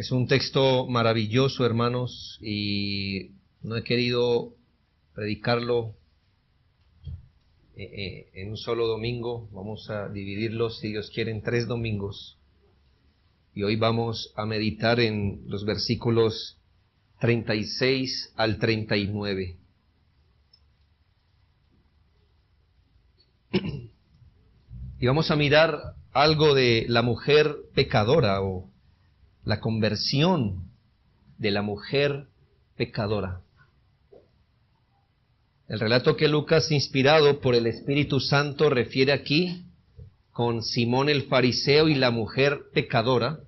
Es un texto maravilloso, hermanos, y no he querido predicarlo en un solo domingo. Vamos a dividirlo, si Dios quiere, en 3 domingos. Y hoy vamos a meditar en los versículos 36 al 39. Y vamos a mirar algo de la mujer pecadora o la conversión de la mujer pecadora. El relato que Lucas, inspirado por el Espíritu Santo, refiere aquí con Simón el fariseo y la mujer pecadora,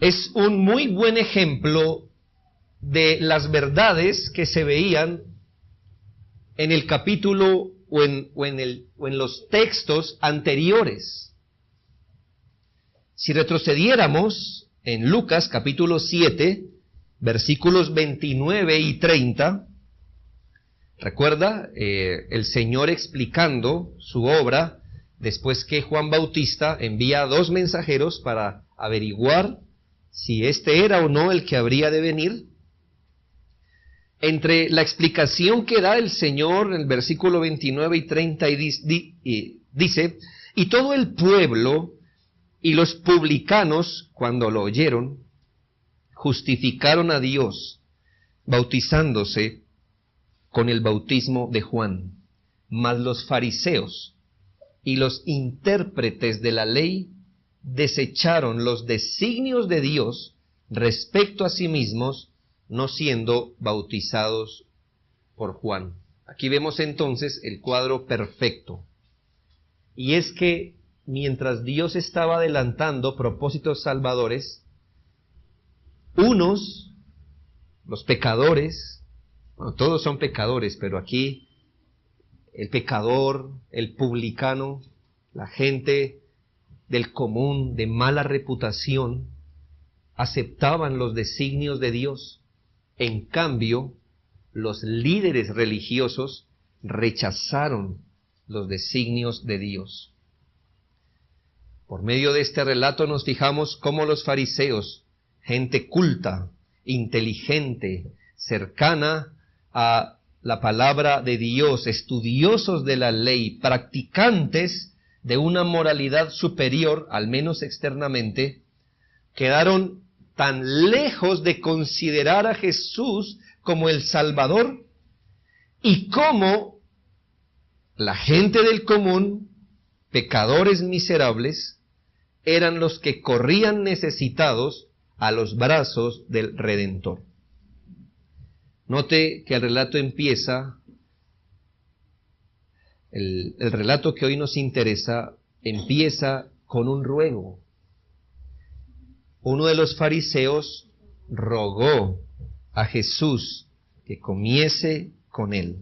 es un muy buen ejemplo de las verdades que se veían en el capítulo o en los textos anteriores. Si retrocediéramos en Lucas capítulo 7, versículos 29 y 30, recuerda el Señor explicando su obra después que Juan Bautista envía 2 mensajeros para averiguar si este era o no el que habría de venir. Entre la explicación que da el Señor en el versículo 29 y 30 dice, y todo el pueblo y los publicanos, cuando lo oyeron, justificaron a Dios, bautizándose con el bautismo de Juan. Mas los fariseos y los intérpretes de la ley desecharon los designios de Dios respecto a sí mismos, no siendo bautizados por Juan. Aquí vemos entonces el cuadro perfecto. Y es que mientras Dios estaba adelantando propósitos salvadores, unos, los pecadores, bueno, todos son pecadores, pero aquí el pecador, el publicano, la gente del común, de mala reputación, aceptaban los designios de Dios. En cambio, los líderes religiosos rechazaron los designios de Dios. Por medio de este relato nos fijamos cómo los fariseos, gente culta, inteligente, cercana a la palabra de Dios, estudiosos de la ley, practicantes de una moralidad superior, al menos externamente, quedaron tan lejos de considerar a Jesús como el Salvador, y como la gente del común, pecadores miserables, eran los que corrían necesitados a los brazos del Redentor. Note que el relato empieza, el relato que hoy nos interesa, empieza con un ruego. Uno de los fariseos rogó a Jesús que comiese con él.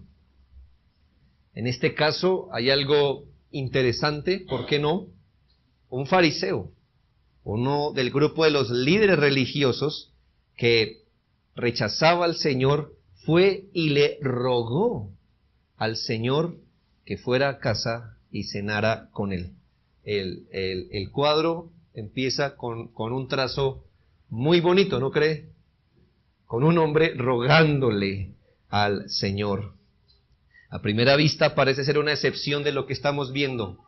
En este caso hay algo interesante, ¿por qué no? Un fariseo, uno del grupo de los líderes religiosos que rechazaba al Señor, fue y le rogó al Señor que fuera a casa y cenara con él. El cuadro empieza con un trazo muy bonito, ¿no cree? Con un hombre rogándole al Señor. A primera vista parece ser una excepción de lo que estamos viendo,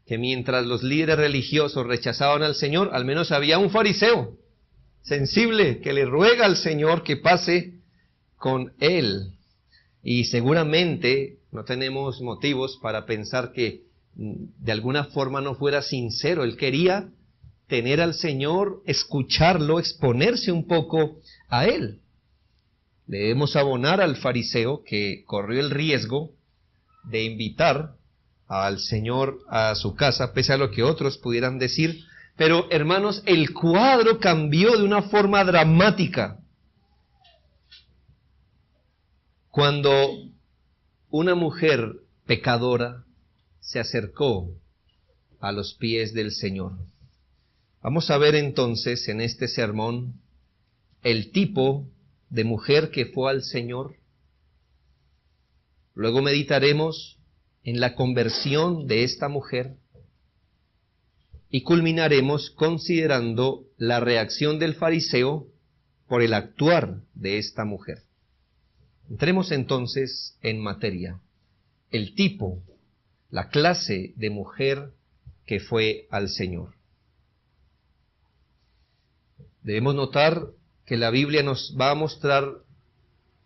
que mientras los líderes religiosos rechazaban al Señor, al menos había un fariseo sensible que le ruega al Señor que pase con él. Y seguramente no tenemos motivos para pensar que de alguna forma no fuera sincero. Él quería tener al Señor, escucharlo, exponerse un poco a Él. Debemos abonar al fariseo que corrió el riesgo de invitar al Señor a su casa, pese a lo que otros pudieran decir. Pero, hermanos, el cuadro cambió de una forma dramática cuando una mujer pecadora se acercó a los pies del Señor. Vamos a ver entonces en este sermón el tipo de mujer que fue al Señor. Luego meditaremos en la conversión de esta mujer. y culminaremos considerando la reacción del fariseo por el actuar de esta mujer. Entremos entonces en materia. El tipo, la clase de mujer que fue al Señor. Debemos notar que la Biblia nos va a mostrar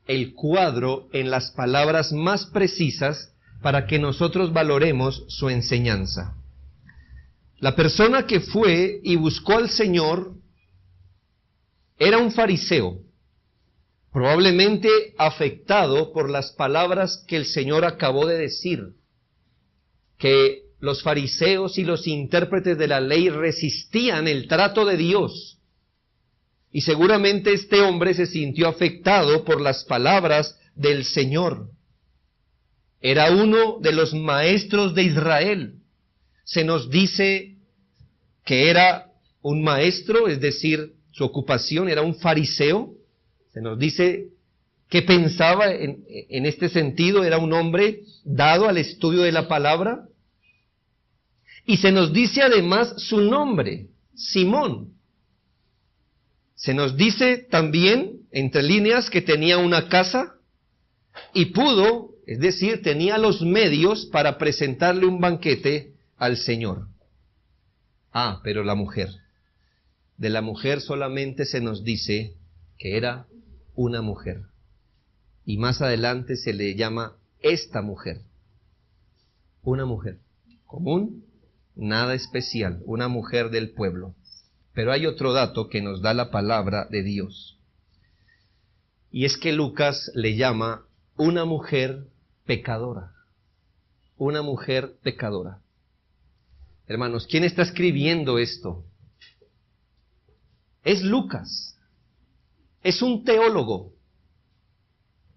el cuadro en las palabras más precisas para que nosotros valoremos su enseñanza. La persona que fue y buscó al Señor era un fariseo, probablemente afectado por las palabras que el Señor acabó de decir, que los fariseos y los intérpretes de la ley resistían el trato de Dios. Y seguramente este hombre se sintió afectado por las palabras del Señor. Era uno de los maestros de Israel. Se nos dice que era un maestro, es decir, su ocupación era un fariseo. Se nos dice que pensaba en este sentido, era un hombre dado al estudio de la palabra. Y se nos dice además su nombre, Simón. Se nos dice también, entre líneas, que tenía una casa y pudo, es decir, tenía los medios para presentarle un banquete al Señor. Ah, pero la mujer. De la mujer solamente se nos dice que era una mujer. Y más adelante se le llama esta mujer. Una mujer común, nada especial, una mujer del pueblo. Pero hay otro dato que nos da la palabra de Dios. Y es que Lucas le llama una mujer pecadora. Una mujer pecadora. Hermanos, ¿quién está escribiendo esto? Es Lucas. Es un teólogo.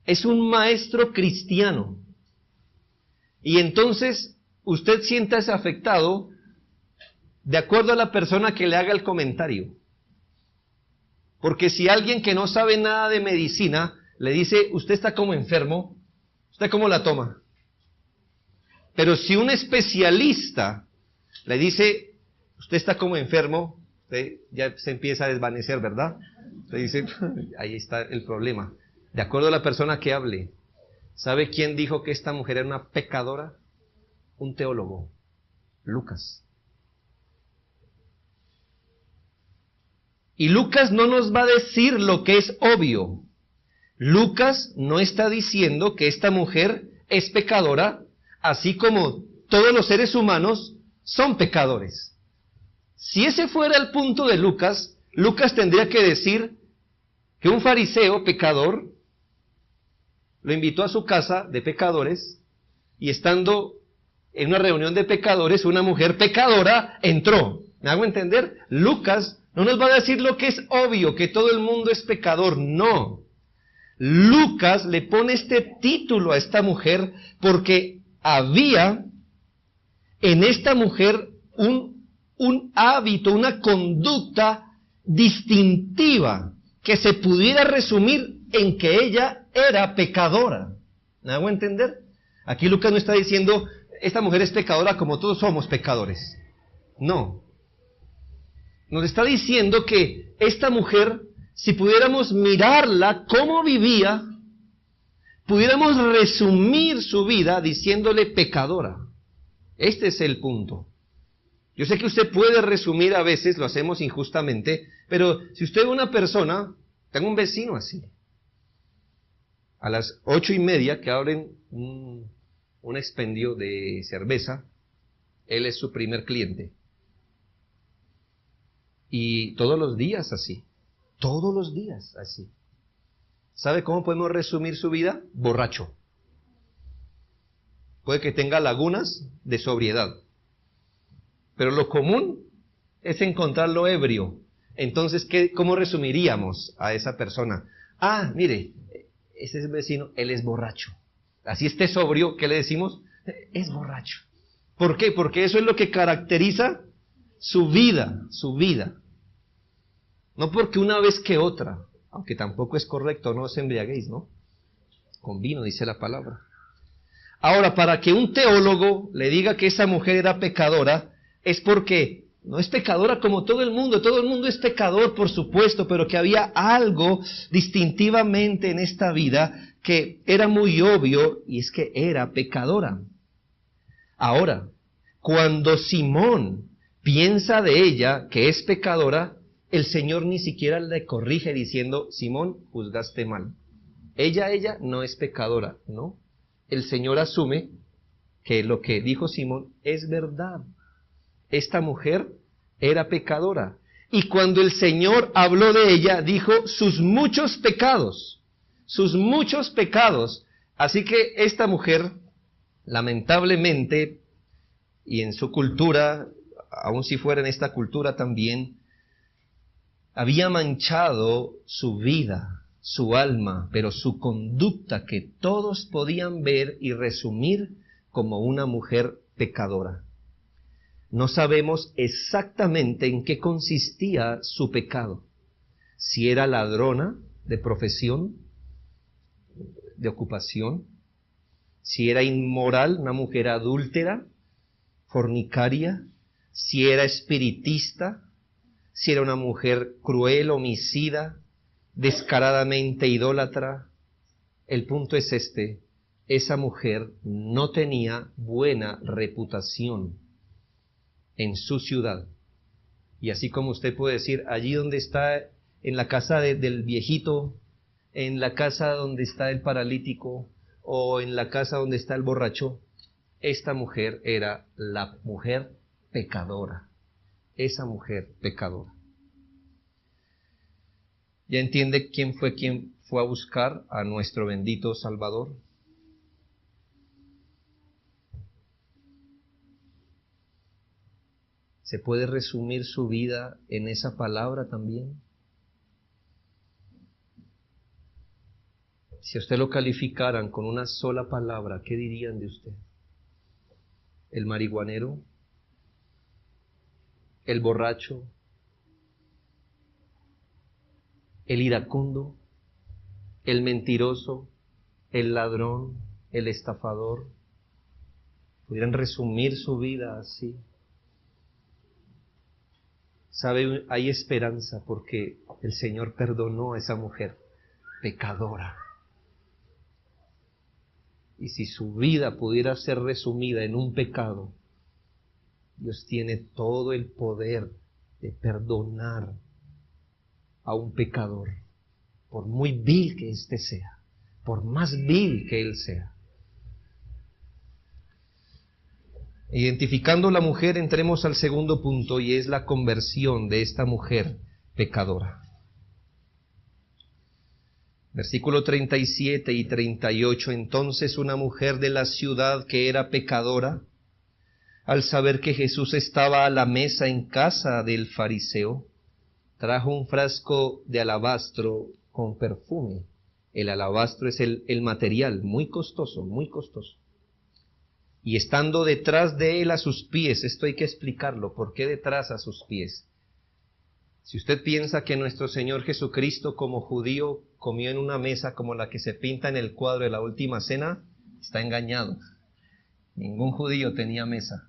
Es un maestro cristiano. Y entonces usted siéntase afectado de acuerdo a la persona que le haga el comentario. Porque si alguien que no sabe nada de medicina le dice, usted está como enfermo, ¿usted cómo la toma? Pero si un especialista le dice, usted está como enfermo, usted ya se empieza a desvanecer, ¿verdad? Usted dice, ahí está el problema. De acuerdo a la persona que hable. ¿Sabe quién dijo que esta mujer era una pecadora? Un teólogo, Lucas. Y Lucas no nos va a decir lo que es obvio. Lucas no está diciendo que esta mujer es pecadora, así como todos los seres humanos son pecadores. Si ese fuera el punto de Lucas, Lucas tendría que decir que un fariseo pecador lo invitó a su casa de pecadores y estando en una reunión de pecadores, una mujer pecadora entró. ¿Me hago entender? Lucas no nos va a decir lo que es obvio, que todo el mundo es pecador. No. Lucas le pone este título a esta mujer porque había en esta mujer un hábito, una conducta distintiva que se pudiera resumir en que ella era pecadora. ¿Me hago entender? Aquí Lucas no está diciendo, esta mujer es pecadora como todos somos pecadores. No. Nos está diciendo que esta mujer, si pudiéramos mirarla cómo vivía, pudiéramos resumir su vida diciéndole pecadora. Este es el punto. Yo sé que usted puede resumir a veces, lo hacemos injustamente, pero si usted es una persona, tengo un vecino así, a las 8:30 que abren un expendio de cerveza, él es su primer cliente. Y todos los días así. Todos los días así. ¿Sabe cómo podemos resumir su vida? Borracho. Puede que tenga lagunas de sobriedad. Pero lo común es encontrarlo ebrio. Entonces, ¿cómo resumiríamos a esa persona? Ah, mire, ese es el vecino, él es borracho. Así esté sobrio, ¿qué le decimos? Es borracho. ¿Por qué? Porque eso es lo que caracteriza su vida, su vida. No porque una vez que otra, aunque tampoco es correcto, no os embriaguéis, ¿no? Con vino, dice la palabra. Ahora, para que un teólogo le diga que esa mujer era pecadora, es porque No es pecadora como todo el mundo es pecador, por supuesto, pero que había algo distintivamente en esta vida que era muy obvio, y es que era pecadora. Ahora, cuando Simón piensa de ella que es pecadora, el Señor ni siquiera le corrige diciendo, Simón, juzgaste mal. Ella no es pecadora, ¿no? El Señor asume que lo que dijo Simón es verdad. Esta mujer era pecadora. Y cuando el Señor habló de ella, dijo sus muchos pecados. Sus muchos pecados. Así que esta mujer, lamentablemente, y en su cultura, aun si fuera en esta cultura también, había manchado su vida, su alma, pero su conducta que todos podían ver y resumir como una mujer pecadora. No sabemos exactamente en qué consistía su pecado. Si era ladrona de profesión, de ocupación, si era inmoral, una mujer adúltera, fornicaria, si era espiritista, si era una mujer cruel, homicida, descaradamente idólatra. El punto es este: esa mujer no tenía buena reputación en su ciudad. Y así como usted puede decir, allí donde está, en la casa del viejito, en la casa donde está el paralítico, o en la casa donde está el borracho, esta mujer era la mujer pecadora. Esa mujer pecadora. ¿Ya entiende quién fue a buscar a nuestro bendito Salvador? ¿Se puede resumir su vida en esa palabra también? Si a usted lo calificaran con una sola palabra, ¿qué dirían de usted? ¿El marihuanero? ¿El borracho? ¿El iracundo? ¿El mentiroso? ¿El ladrón? ¿El estafador? ¿Pudieran resumir su vida así? ¿Sabe? Hay esperanza porque el Señor perdonó a esa mujer pecadora. Y si su vida pudiera ser resumida en un pecado, Dios tiene todo el poder de perdonar a un pecador, por muy vil que éste sea, por más vil que él sea. Identificando la mujer, entremos al segundo punto, y es la conversión de esta mujer pecadora. Versículo 37 y 38, entonces una mujer de la ciudad que era pecadora, al saber que Jesús estaba a la mesa en casa del fariseo, trajo un frasco de alabastro con perfume. El alabastro es el material, muy costoso, muy costoso. Y estando detrás de él a sus pies, esto hay que explicarlo, ¿por qué detrás a sus pies? Si usted piensa que nuestro Señor Jesucristo como judío comió en una mesa como la que se pinta en el cuadro de la Última Cena, está engañado. Ningún judío tenía mesa.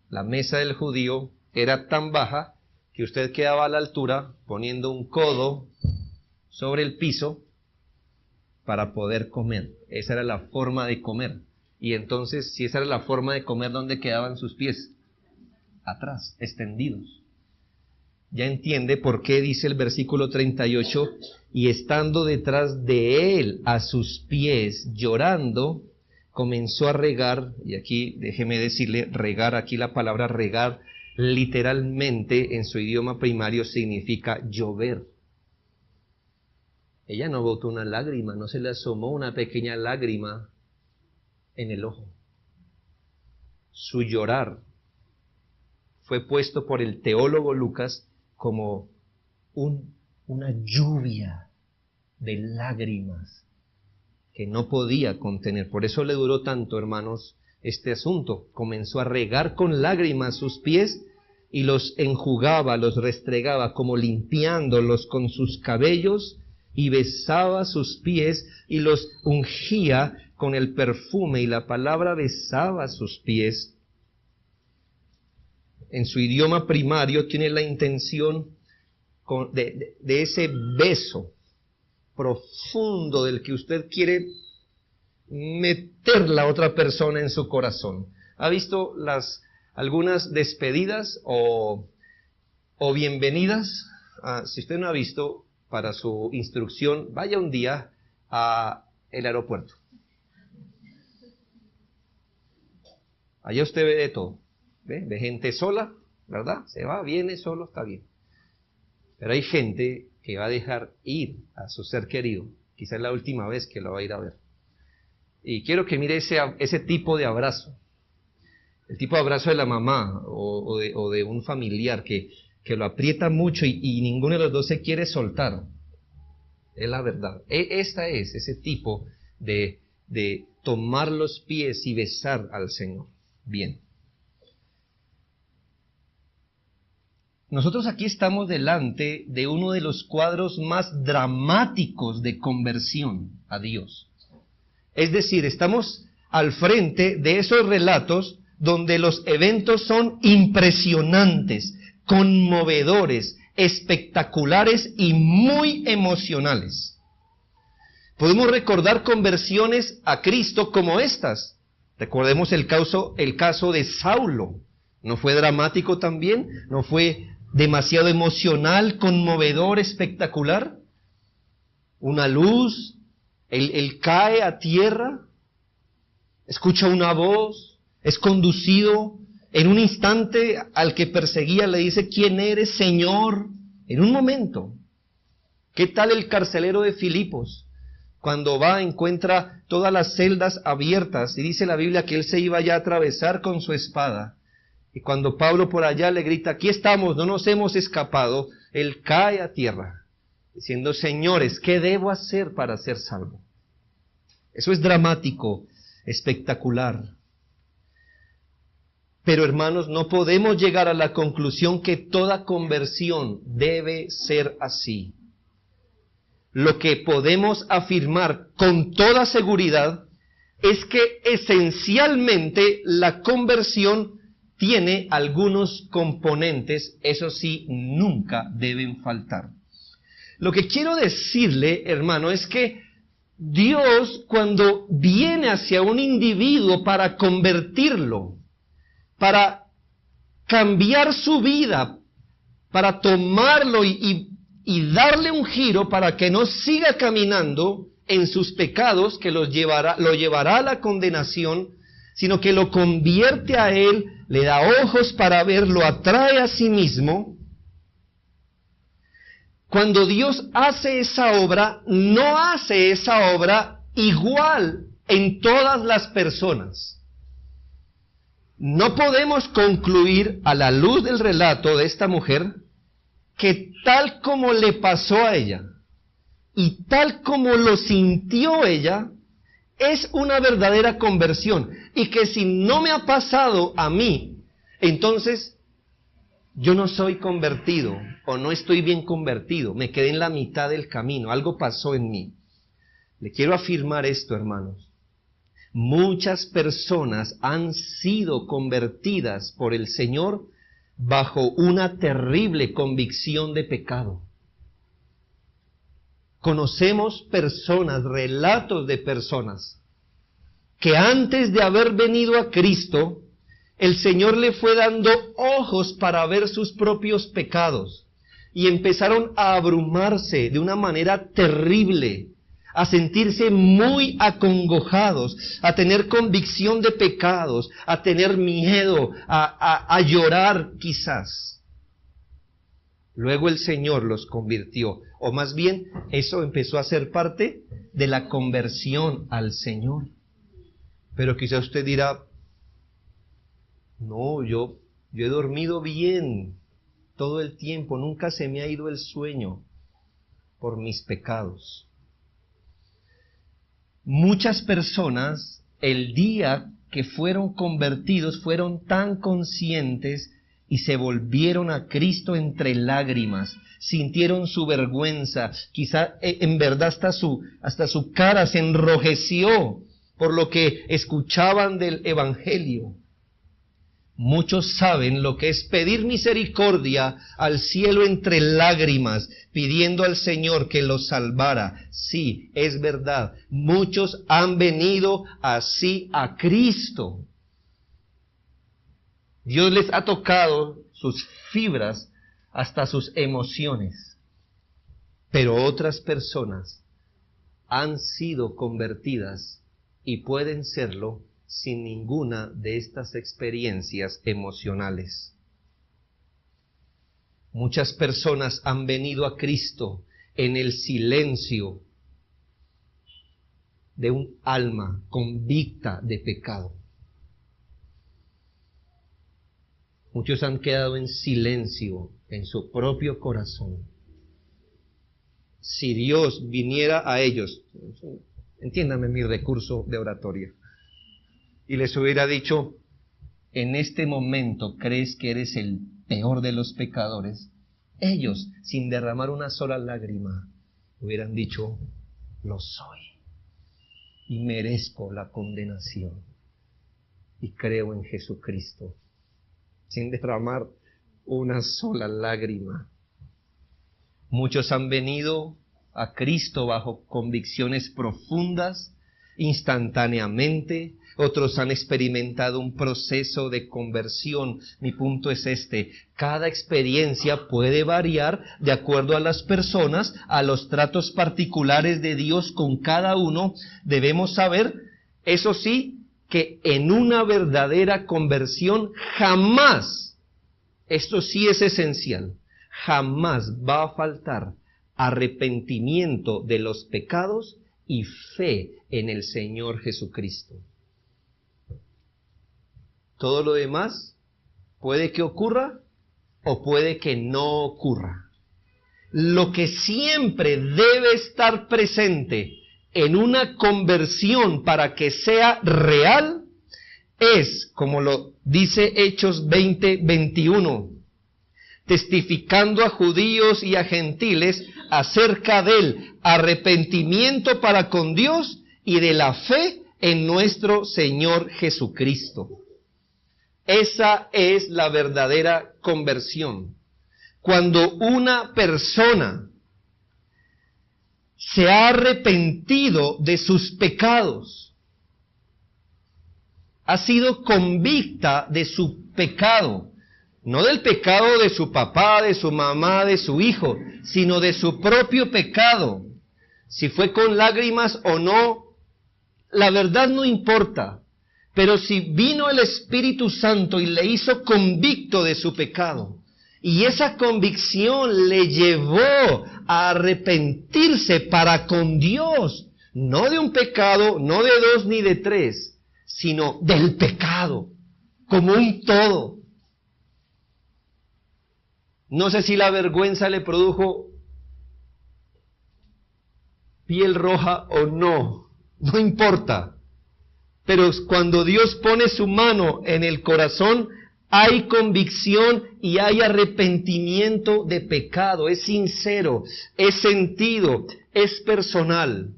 La mesa del judío era tan baja que usted quedaba a la altura poniendo un codo sobre el piso para poder comer. Esa era la forma de comer. Y entonces, si esa era la forma de comer, ¿dónde quedaban sus pies? Atrás, extendidos. Ya entiende por qué dice el versículo 38, y estando detrás de él a sus pies llorando, comenzó a regar, y aquí déjeme decirle, regar, aquí la palabra regar literalmente en su idioma primario significa llover. Ella no botó una lágrima, no se le asomó una pequeña lágrima en el ojo. Su llorar fue puesto por el teólogo Lucas como una lluvia de lágrimas que no podía contener. Por eso le duró tanto, hermanos, este asunto. Comenzó a regar con lágrimas sus pies y los enjugaba, los restregaba, como limpiándolos con sus cabellos, y besaba sus pies y los ungía con el perfume. Y la palabra besaba sus pies en su idioma primario tiene la intención de ese beso profundo del que usted quiere meter la otra persona en su corazón. ¿Ha visto algunas despedidas o bienvenidas? Si usted no ha visto, para su instrucción, vaya un día al aeropuerto. Allá usted ve de todo. Ve gente sola, ¿verdad? Se va, viene solo, está bien. Pero hay gente que va a dejar ir a su ser querido. Quizás es la última vez que lo va a ir a ver. Y quiero que mire ese tipo de abrazo. El tipo de abrazo de la mamá o de un familiar que lo aprieta mucho y ninguno de los dos se quiere soltar. Es la verdad. Esta es ese tipo de tomar los pies y besar al Señor. Bien. Nosotros aquí estamos delante de uno de los cuadros más dramáticos de conversión a Dios. Es decir, estamos al frente de esos relatos donde los eventos son impresionantes, conmovedores, espectaculares y muy emocionales. Podemos recordar conversiones a Cristo como estas. Recordemos el caso de Saulo. ¿No fue dramático también? ¿No fue demasiado emocional, conmovedor, espectacular? Una luz, él cae a tierra, escucha una voz, es conducido en un instante al que perseguía, le dice: ¿quién eres, Señor? En un momento. ¿Qué tal el carcelero de Filipos? Cuando va, encuentra todas las celdas abiertas, y dice la Biblia que él se iba ya a atravesar con su espada. Y cuando Pablo por allá le grita: aquí estamos, no nos hemos escapado, él cae a tierra, diciendo: señores, ¿qué debo hacer para ser salvo? Eso es dramático, espectacular. Pero hermanos, no podemos llegar a la conclusión que toda conversión debe ser así. Lo que podemos afirmar con toda seguridad es que esencialmente la conversión tiene algunos componentes, eso sí, nunca deben faltar. Lo que quiero decirle, hermano, es que Dios, cuando viene hacia un individuo para convertirlo, para cambiar su vida, para tomarlo y darle un giro para que no siga caminando en sus pecados, que lo llevará a la condenación, sino que lo convierte a Él, le da ojos para ver, lo atrae a sí mismo. Cuando Dios hace esa obra, no hace esa obra igual en todas las personas. No podemos concluir a la luz del relato de esta mujer que tal como le pasó a ella y tal como lo sintió ella, es una verdadera conversión. Y que si no me ha pasado a mí, entonces yo no soy convertido o no estoy bien convertido, me quedé en la mitad del camino, algo pasó en mí. Le quiero afirmar esto, hermanos. Muchas personas han sido convertidas por el Señor bajo una terrible convicción de pecado. Conocemos personas, relatos de personas, que antes de haber venido a Cristo, el Señor le fue dando ojos para ver sus propios pecados, y empezaron a abrumarse de una manera terrible, a sentirse muy acongojados, a tener convicción de pecados, a tener miedo, a llorar quizás. Luego el Señor los convirtió, o más bien eso empezó a ser parte de la conversión al Señor. Pero quizás usted dirá: no, yo he dormido bien todo el tiempo, nunca se me ha ido el sueño por mis pecados. Muchas personas, el día que fueron convertidos, fueron tan conscientes y se volvieron a Cristo entre lágrimas, sintieron su vergüenza, quizá en verdad hasta su cara se enrojeció por lo que escuchaban del Evangelio. Muchos saben lo que es pedir misericordia al cielo entre lágrimas, pidiendo al Señor que los salvara. Sí, es verdad, muchos han venido así a Cristo. Dios les ha tocado sus fibras hasta sus emociones. Pero otras personas han sido convertidas y pueden serlo sin ninguna de estas experiencias emocionales. Muchas personas han venido a Cristo en el silencio de un alma convicta de pecado. Muchos han quedado en silencio en su propio corazón. Si Dios viniera a ellos, entiéndame mi recurso de oratoria, y les hubiera dicho, en este momento crees que eres el peor de los pecadores, ellos, sin derramar una sola lágrima, hubieran dicho, lo soy, y merezco la condenación, y creo en Jesucristo, sin derramar una sola lágrima. Muchos han venido a Cristo bajo convicciones profundas, instantáneamente. Otros han experimentado un proceso de conversión. Mi punto es este: cada experiencia puede variar de acuerdo a las personas, a los tratos particulares de Dios con cada uno. Debemos saber, eso sí, que en una verdadera conversión jamás, esto sí es esencial, jamás va a faltar arrepentimiento de los pecados y fe en el Señor Jesucristo. Todo lo demás puede que ocurra o puede que no ocurra. Lo que siempre debe estar presente en una conversión para que sea real es, como lo dice Hechos 20:21, testificando a judíos y a gentiles acerca del arrepentimiento para con Dios y de la fe en nuestro Señor Jesucristo. Esa es la verdadera conversión. Cuando una persona se ha arrepentido de sus pecados, ha sido convicta de su pecado, no del pecado de su papá, de su mamá, de su hijo, sino de su propio pecado. Si fue con lágrimas o no, la verdad no importa. Pero si vino el Espíritu Santo y le hizo convicto de su pecado, y esa convicción le llevó a arrepentirse para con Dios, no de un pecado, no de dos ni de tres, sino del pecado, como un todo. No sé si la vergüenza le produjo piel roja o no, no importa. Pero cuando Dios pone su mano en el corazón, hay convicción y hay arrepentimiento de pecado. Es sincero, es sentido, es personal.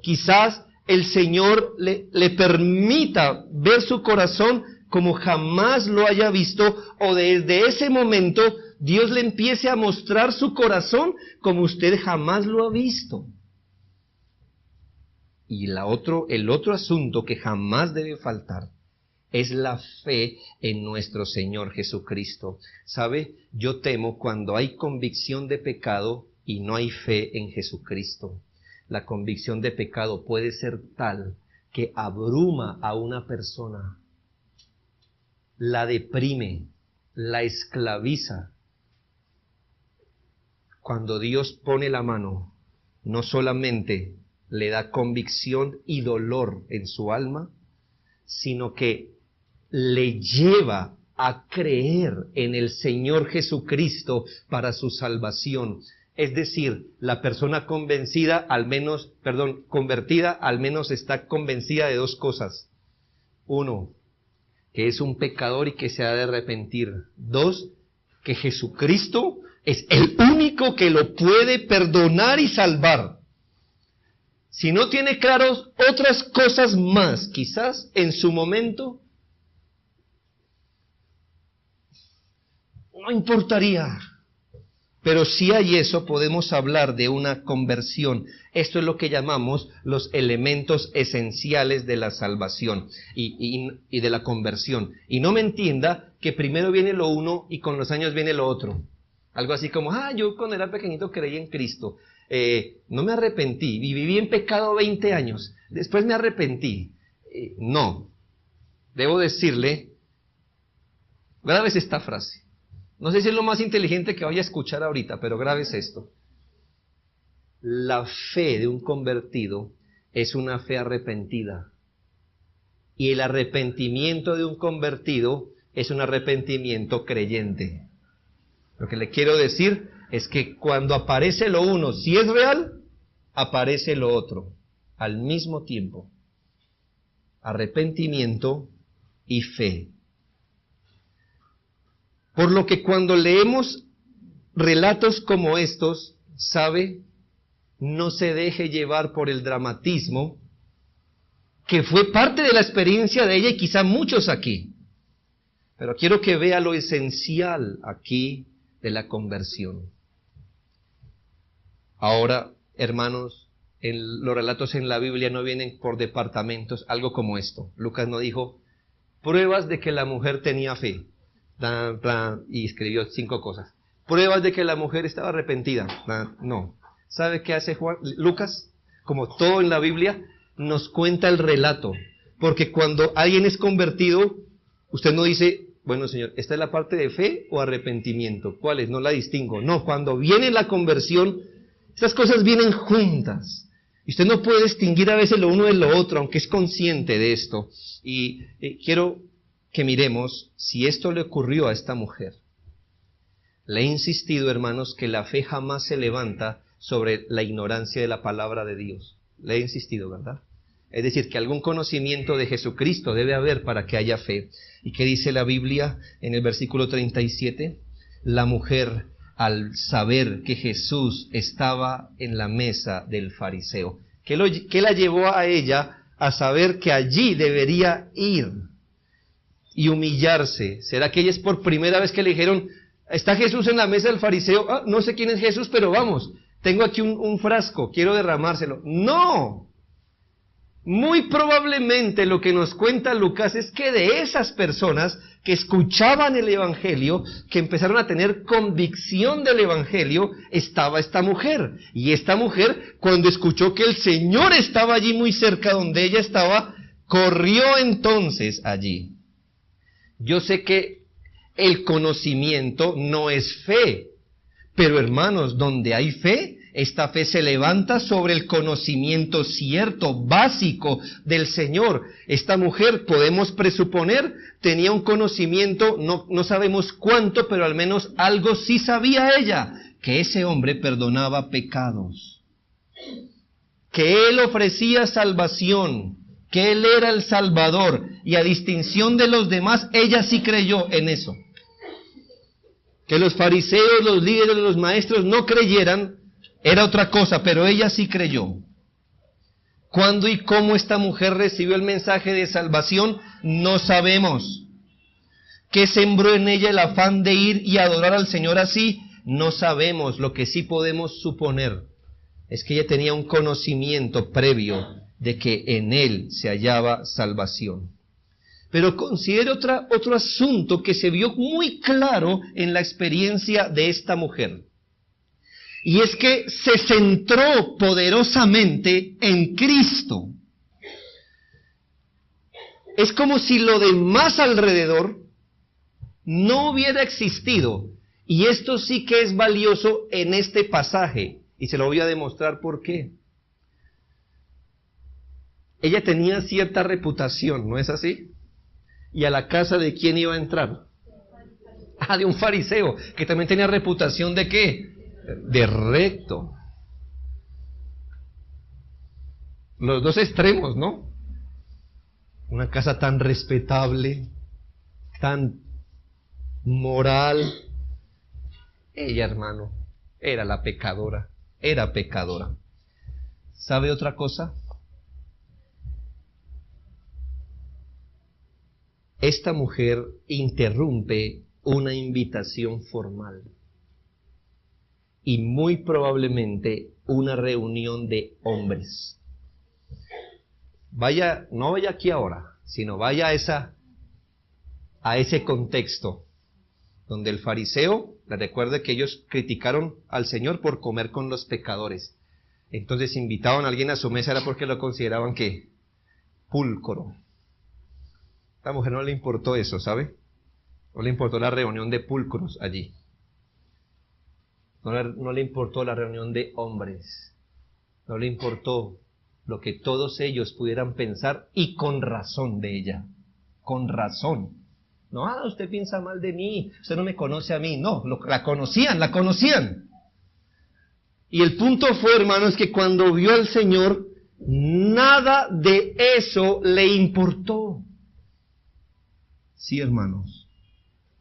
Quizás el Señor le permita ver su corazón como jamás lo haya visto, o desde ese momento Dios le empiece a mostrar su corazón como usted jamás lo ha visto. Y el otro asunto que jamás debe faltar es la fe en nuestro Señor Jesucristo. ¿Sabe? Yo temo cuando hay convicción de pecado y no hay fe en Jesucristo. La convicción de pecado puede ser tal que abruma a una persona, la deprime, la esclaviza. Cuando Dios pone la mano, no solamente le da convicción y dolor en su alma, sino que le lleva a creer en el Señor Jesucristo para su salvación. Es decir, la persona convertida al menos está convencida de dos cosas. Uno, que es un pecador y que se ha de arrepentir. Dos, que Jesucristo es el único que lo puede perdonar y salvar. Si no tiene claros otras cosas más, quizás en su momento no importaría. Pero si hay eso, podemos hablar de una conversión. Esto es lo que llamamos los elementos esenciales de la salvación y de la conversión. Y no me entienda que primero viene lo uno y con los años viene lo otro. Algo así como, yo cuando era pequeñito creí en Cristo. No me arrepentí y viví en pecado 20 años. Después me arrepentí. No. Debo decirle, grabes esta frase. No sé si es lo más inteligente que vaya a escuchar ahorita, pero grabes esto. La fe de un convertido es una fe arrepentida. Y el arrepentimiento de un convertido es un arrepentimiento creyente. Lo que le quiero decir es que cuando aparece lo uno, si es real, aparece lo otro al mismo tiempo. Arrepentimiento y fe. Por lo que cuando leemos relatos como estos, ¿sabe? No se deje llevar por el dramatismo, que fue parte de la experiencia de ella y quizá muchos aquí. Pero quiero que vea lo esencial aquí de la conversión. Ahora, hermanos, los relatos en la Biblia no vienen por departamentos, algo como esto. Lucas no dijo, pruebas de que la mujer tenía fe. Y escribió 5 cosas. Pruebas de que la mujer estaba arrepentida. No. ¿Sabe qué hace Lucas? Como todo en la Biblia, nos cuenta el relato. Porque cuando alguien es convertido, usted no dice, bueno, Señor, ¿esta es la parte de fe o arrepentimiento? ¿Cuál es? No la distingo. No, cuando viene la conversión, estas cosas vienen juntas. Y usted no puede distinguir a veces lo uno de lo otro, aunque es consciente de esto. Y quiero que miremos si esto le ocurrió a esta mujer. Le he insistido, hermanos, que la fe jamás se levanta sobre la ignorancia de la palabra de Dios. Le he insistido, ¿verdad? Es decir, que algún conocimiento de Jesucristo debe haber para que haya fe. ¿Y qué dice la Biblia en el versículo 37? La mujer, al saber que Jesús estaba en la mesa del fariseo. ¿Qué la llevó a ella a saber que allí debería ir y humillarse? ¿Será que ella es por primera vez que le dijeron, está Jesús en la mesa del fariseo? No sé quién es Jesús, pero vamos, tengo aquí un frasco, quiero derramárselo. ¡No! Muy probablemente lo que nos cuenta Lucas es que de esas personas que escuchaban el Evangelio, que empezaron a tener convicción del Evangelio, estaba esta mujer. Y esta mujer, cuando escuchó que el Señor estaba allí muy cerca donde ella estaba, corrió entonces allí. Yo sé que el conocimiento no es fe, pero hermanos, donde hay fe, esta fe se levanta sobre el conocimiento cierto, básico del Señor. Esta mujer, podemos presuponer, tenía un conocimiento, no sabemos cuánto, pero al menos algo sí sabía ella, que ese hombre perdonaba pecados, que él ofrecía salvación, que él era el Salvador, y a distinción de los demás, ella sí creyó en eso. Que los fariseos, los líderes, los maestros no creyeran, era otra cosa, pero ella sí creyó. ¿Cuándo y cómo esta mujer recibió el mensaje de salvación? No sabemos. ¿Qué sembró en ella el afán de ir y adorar al Señor así? No sabemos. Lo que sí podemos suponer es que ella tenía un conocimiento previo de que en Él se hallaba salvación. Pero considere otro asunto que se vio muy claro en la experiencia de esta mujer. Y es que se centró poderosamente en Cristo. Es como si lo demás alrededor no hubiera existido. Y esto sí que es valioso en este pasaje. Y se lo voy a demostrar por qué. Ella tenía cierta reputación, ¿no es así? ¿Y a la casa de quién iba a entrar? De un fariseo, que también tenía reputación ¿de qué? De recto. Los dos extremos, ¿no? Una casa tan respetable, tan moral. Ella, hermano, era la pecadora, era pecadora. ¿Sabe otra cosa? Esta mujer interrumpe una invitación formal y muy probablemente una reunión de hombres. Vaya, no vaya aquí ahora, sino vaya a ese contexto donde el fariseo, le recuerde que ellos criticaron al Señor por comer con los pecadores. Entonces invitaban a alguien a su mesa era porque lo consideraban que pulcro. A la mujer no le importó eso, ¿sabe? No le importó la reunión de pulcros allí. No le importó la reunión de hombres. No le importó lo que todos ellos pudieran pensar y con razón de ella. Con razón. No, usted piensa mal de mí, usted no me conoce a mí. No, la conocían. Y el punto fue, hermanos, que cuando vio al Señor, nada de eso le importó. Sí, hermanos,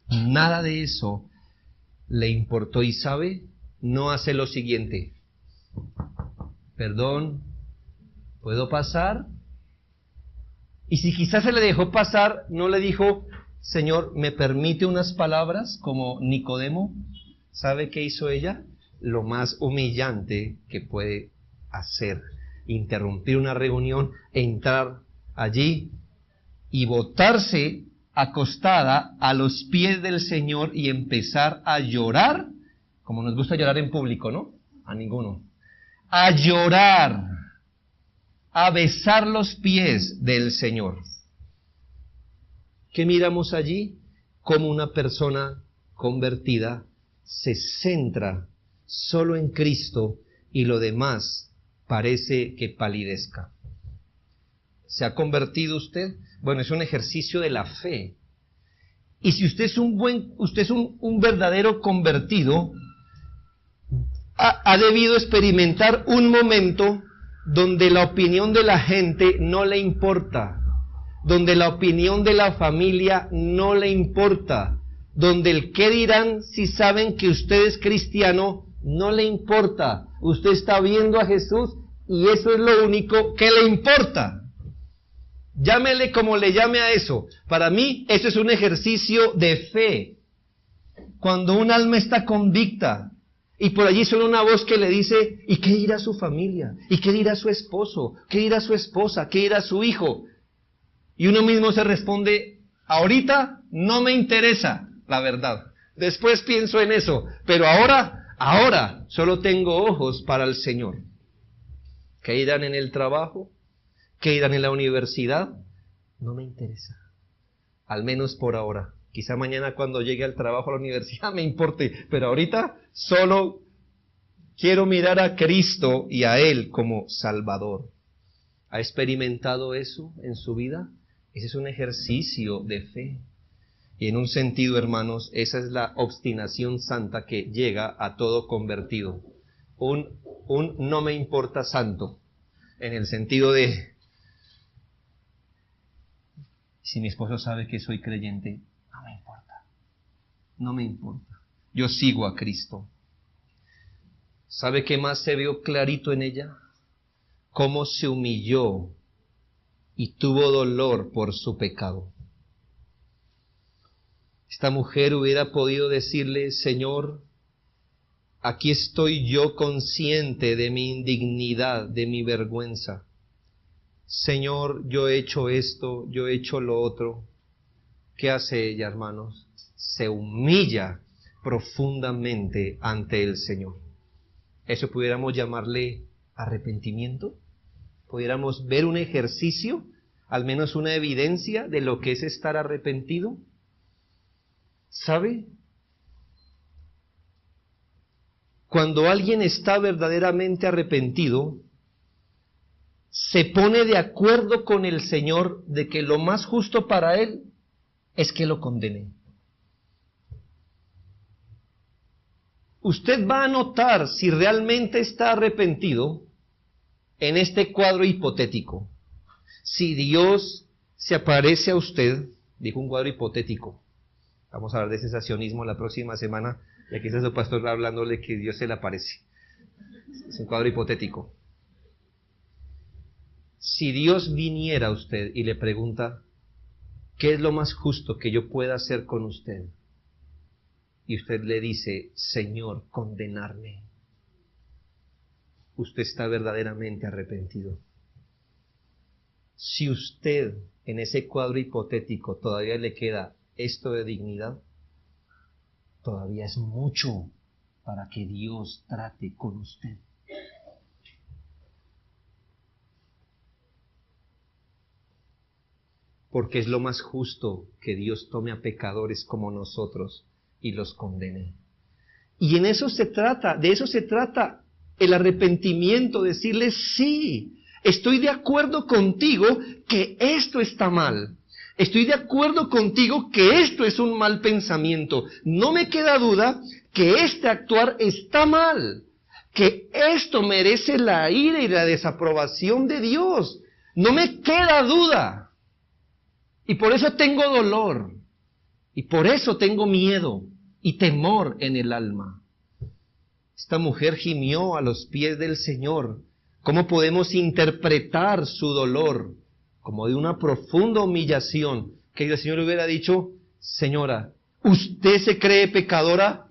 nada de eso le importó. Y sabe, no hace lo siguiente. Perdón, ¿puedo pasar? Y si quizás se le dejó pasar, no le dijo, Señor, ¿me permite unas palabras como Nicodemo? ¿Sabe qué hizo ella? Lo más humillante que puede hacer. Interrumpir una reunión, entrar allí y botarse acostada a los pies del Señor y empezar a llorar, como nos gusta llorar en público, ¿no? A ninguno. A llorar, a besar los pies del Señor. ¿Qué miramos allí? Como una persona convertida se centra solo en Cristo y lo demás parece que palidezca. ¿Se ha convertido usted? Bueno, es un ejercicio de la fe. Y si usted es un verdadero convertido, ha debido experimentar un momento donde la opinión de la gente no le importa, donde la opinión de la familia no le importa, donde el qué dirán si saben que usted es cristiano no le importa. Usted está viendo a Jesús y eso es lo único que le importa. Llámele como le llame a eso. Para mí eso es un ejercicio de fe. Cuando un alma está convicta y por allí suena una voz que le dice, ¿y qué dirá su familia? ¿Y qué dirá su esposo? ¿Qué dirá su esposa? ¿Qué dirá su hijo? Y uno mismo se responde, ahorita no me interesa la verdad. Después pienso en eso, pero ahora solo tengo ojos para el Señor. ¿Qué dirán en el trabajo? ¿Qué dirán en la universidad? No me interesa. Al menos por ahora. Quizá mañana cuando llegue al trabajo a la universidad me importe, pero ahorita solo quiero mirar a Cristo y a Él como Salvador. ¿Ha experimentado eso en su vida? Ese es un ejercicio de fe. Y en un sentido, hermanos, esa es la obstinación santa que llega a todo convertido. Un no me importa santo, en el sentido de, si mi esposo sabe que soy creyente, no me importa. Yo sigo a Cristo. ¿Sabe qué más se vio clarito en ella? Cómo se humilló y tuvo dolor por su pecado. Esta mujer hubiera podido decirle, Señor, aquí estoy yo consciente de mi indignidad, de mi vergüenza. Señor, yo he hecho esto, yo he hecho lo otro. ¿Qué hace ella, hermanos? Se humilla profundamente ante el Señor. ¿Eso pudiéramos llamarle arrepentimiento? ¿Pudiéramos ver un ejercicio, al menos una evidencia de lo que es estar arrepentido? ¿Sabe? Cuando alguien está verdaderamente arrepentido, se pone de acuerdo con el Señor de que lo más justo para él es que lo condene. Usted va a notar si realmente está arrepentido en este cuadro hipotético. Si Dios se aparece a usted, dijo un cuadro hipotético. Vamos a hablar de cesacionismo la próxima semana, y aquí está su pastor hablándole que Dios se le aparece. Es un cuadro hipotético. Si Dios viniera a usted y le pregunta, ¿qué es lo más justo que yo pueda hacer con usted? y usted le dice, Señor, condenarme, usted está verdaderamente arrepentido. Si usted en ese cuadro hipotético todavía le queda esto de dignidad, todavía es mucho para que Dios trate con usted. Porque es lo más justo que Dios tome a pecadores como nosotros y los condene. Y de eso se trata el arrepentimiento, decirle sí, estoy de acuerdo contigo que esto está mal. Estoy de acuerdo contigo que esto es un mal pensamiento. No me queda duda que este actuar está mal, que esto merece la ira y la desaprobación de Dios. No me queda duda. Y por eso tengo dolor, y por eso tengo miedo y temor en el alma. Esta mujer gimió a los pies del Señor. ¿Cómo podemos interpretar su dolor? Como de una profunda humillación, que el Señor hubiera dicho, señora, ¿usted se cree pecadora?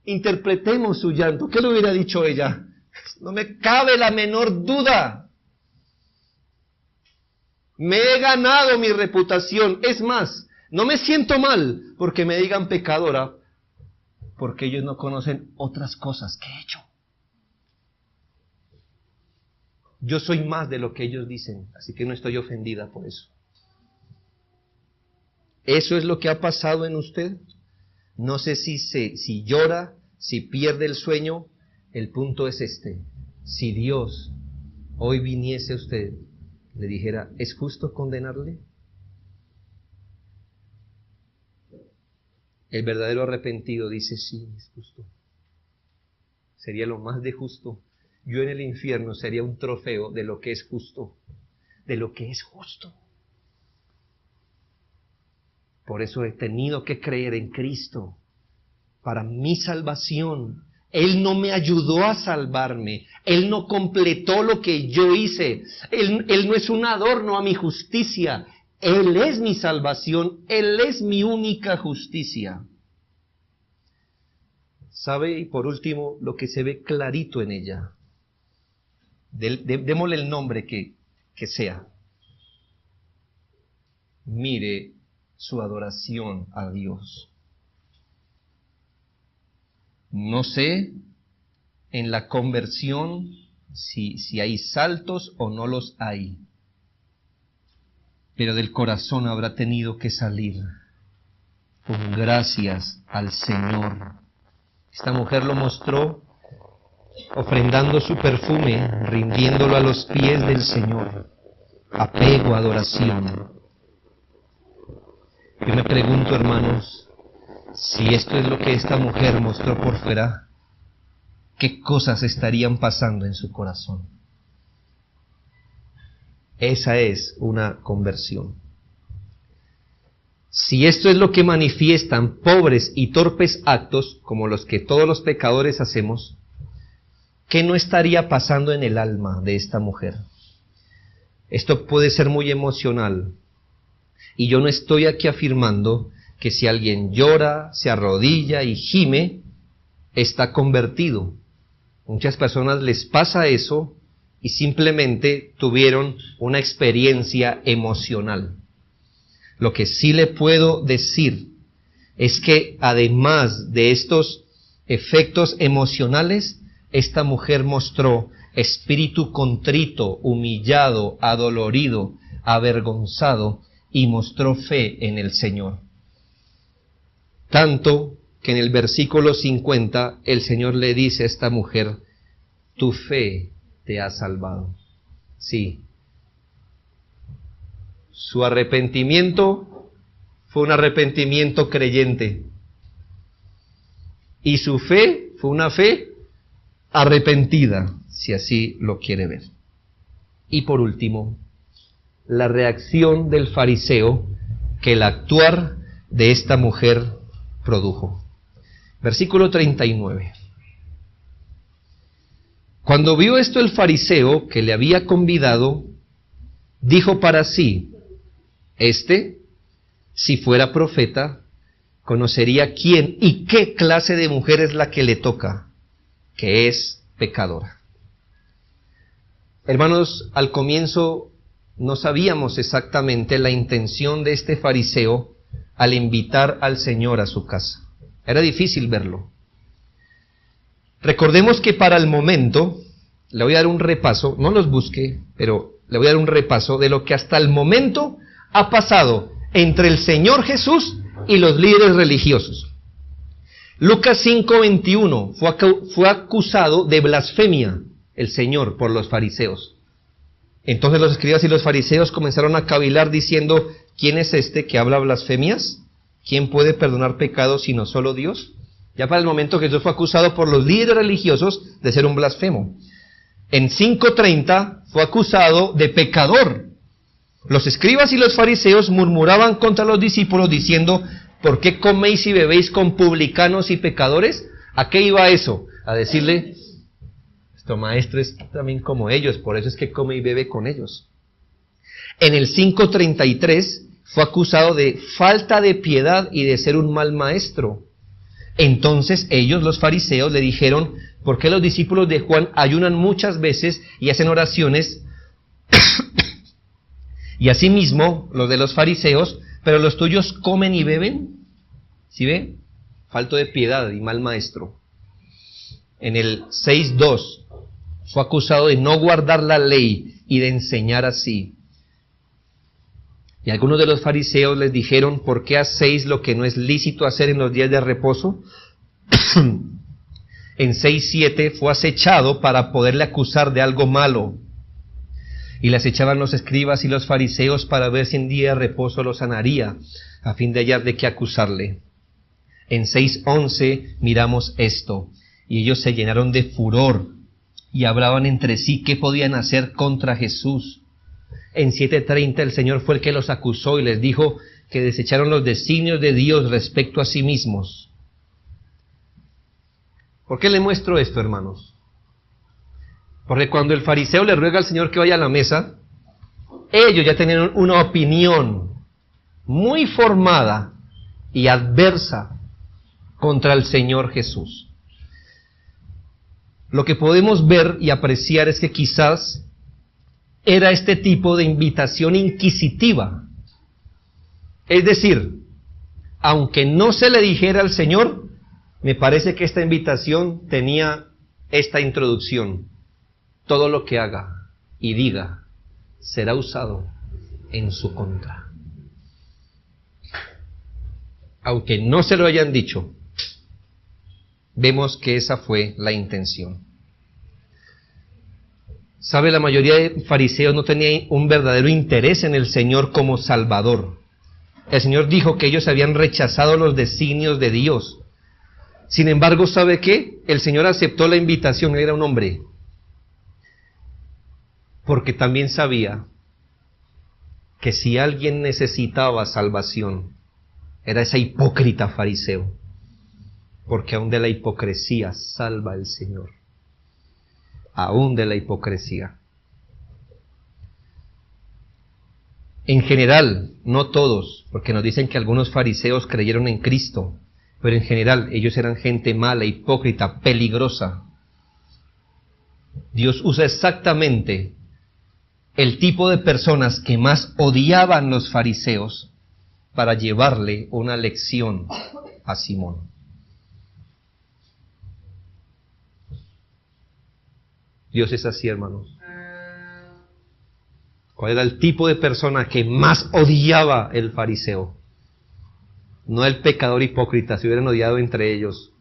Interpretemos su llanto. ¿Qué le hubiera dicho ella? No me cabe la menor duda. Me he ganado mi reputación. Es más, no me siento mal porque me digan pecadora, porque ellos no conocen otras cosas que he hecho. Yo soy más de lo que ellos dicen, así que no estoy ofendida por eso. ¿Eso es lo que ha pasado en usted? No sé si llora, si pierde el sueño. El punto es este. Si Dios hoy viniese a usted, le dijera, ¿es justo condenarle? El verdadero arrepentido dice, sí, es justo. Sería lo más de justo. Yo en el infierno sería un trofeo de lo que es justo, de lo que es justo. Por eso he tenido que creer en Cristo para mi salvación. Él no me ayudó a salvarme. Él no completó lo que yo hice. Él no es un adorno a mi justicia. Él es mi salvación. Él es mi única justicia. ¿Sabe? Y por último, lo que se ve clarito en ella. Démosle el nombre que sea. Mire su adoración a Dios. No sé en la conversión si hay saltos o no los hay, pero del corazón habrá tenido que salir con gracias al Señor. Esta mujer lo mostró ofrendando su perfume, rindiéndolo a los pies del Señor. Apego, adoración. Yo me pregunto, hermanos, si esto es lo que esta mujer mostró por fuera, ¿qué cosas estarían pasando en su corazón? Esa es una conversión. Si esto es lo que manifiestan pobres y torpes actos, como los que todos los pecadores hacemos, ¿qué no estaría pasando en el alma de esta mujer? Esto puede ser muy emocional, y yo no estoy aquí afirmando que si alguien llora, se arrodilla y gime, está convertido. Muchas personas les pasa eso y simplemente tuvieron una experiencia emocional. Lo que sí le puedo decir es que además de estos efectos emocionales, esta mujer mostró espíritu contrito, humillado, adolorido, avergonzado, y mostró fe en el Señor. Tanto que en el versículo 50 el Señor le dice a esta mujer, tu fe te ha salvado. Sí. Su arrepentimiento fue un arrepentimiento creyente. Y su fe fue una fe arrepentida, si así lo quiere ver. Y por último, la reacción del fariseo que el actuar de esta mujer produjo. Versículo 39. Cuando vio esto el fariseo que le había convidado, dijo para sí, si fuera profeta, conocería quién y qué clase de mujer es la que le toca, que es pecadora. Hermanos, al comienzo no sabíamos exactamente la intención de este fariseo al invitar al Señor a su casa. Era difícil verlo. Recordemos que para el momento, le voy a dar un repaso, no los busque, pero le voy a dar un repaso de lo que hasta el momento ha pasado entre el Señor Jesús y los líderes religiosos. Lucas 5:21, fue acusado de blasfemia el Señor por los fariseos. Entonces los escribas y los fariseos comenzaron a cavilar diciendo, ¿quién es este que habla blasfemias? ¿Quién puede perdonar pecados sino solo Dios? Ya para el momento Jesús fue acusado por los líderes religiosos de ser un blasfemo. En 5:30 fue acusado de pecador. Los escribas y los fariseos murmuraban contra los discípulos diciendo, ¿por qué coméis y bebéis con publicanos y pecadores? ¿A qué iba eso? A decirle, nuestro maestro es también como ellos, por eso es que come y bebe con ellos. En el 5:33 fue acusado de falta de piedad y de ser un mal maestro. Entonces ellos, los fariseos, le dijeron, ¿por qué los discípulos de Juan ayunan muchas veces y hacen oraciones? Y asimismo, los de los fariseos, pero los tuyos comen y beben. ¿Sí ve? Falta de piedad y mal maestro. En el 6:2 fue acusado de no guardar la ley y de enseñar así. Y algunos de los fariseos les dijeron, ¿por qué hacéis lo que no es lícito hacer en los días de reposo? En 6:7 fue acechado para poderle acusar de algo malo. Y le acechaban los escribas y los fariseos para ver si en día de reposo lo sanaría, a fin de hallar de qué acusarle. En 6:11 miramos esto, y ellos se llenaron de furor y hablaban entre sí qué podían hacer contra Jesús. En 7:30 el Señor fue el que los acusó y les dijo que desecharon los designios de Dios respecto a sí mismos. ¿Por qué le muestro esto, hermanos? Porque cuando el fariseo le ruega al Señor que vaya a la mesa, ellos ya tenían una opinión muy formada y adversa contra el Señor Jesús. Lo que podemos ver y apreciar es que quizás era este tipo de invitación inquisitiva. Es decir, aunque no se le dijera al Señor, me parece que esta invitación tenía esta introducción. Todo lo que haga y diga será usado en su contra. Aunque no se lo hayan dicho, vemos que esa fue la intención. ¿Sabe? La mayoría de fariseos no tenía un verdadero interés en el Señor como Salvador. El Señor dijo que ellos habían rechazado los designios de Dios. Sin embargo, ¿sabe qué? El Señor aceptó la invitación, era un hombre. Porque también sabía que si alguien necesitaba salvación, era ese hipócrita fariseo. Porque aún de la hipocresía salva el Señor. Aún de la hipocresía. En general, no todos, porque nos dicen que algunos fariseos creyeron en Cristo, pero en general ellos eran gente mala, hipócrita, peligrosa. Dios usa exactamente el tipo de personas que más odiaban los fariseos para llevarle una lección a Simón. Dios es así, hermanos. ¿Cuál era el tipo de persona que más odiaba el fariseo? No el pecador hipócrita, se hubieran odiado entre ellos.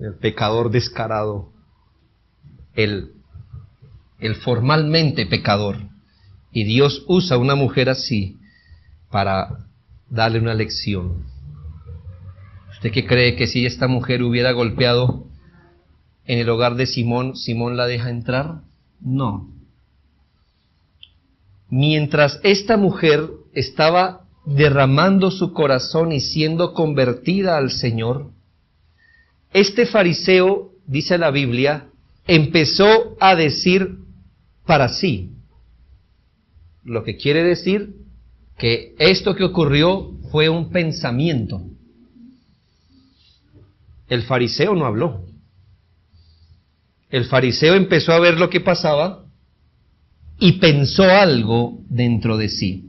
El pecador descarado. El formalmente pecador. Y Dios usa a una mujer así para darle una lección. ¿Usted qué cree que si esta mujer hubiera golpeado en el hogar de Simón, Simón la deja entrar? No. Mientras esta mujer estaba derramando su corazón y siendo convertida al Señor, este fariseo, dice la Biblia, empezó a decir para sí. Lo que quiere decir que esto que ocurrió fue un pensamiento. El fariseo no habló. El fariseo empezó a ver lo que pasaba y pensó algo dentro de sí.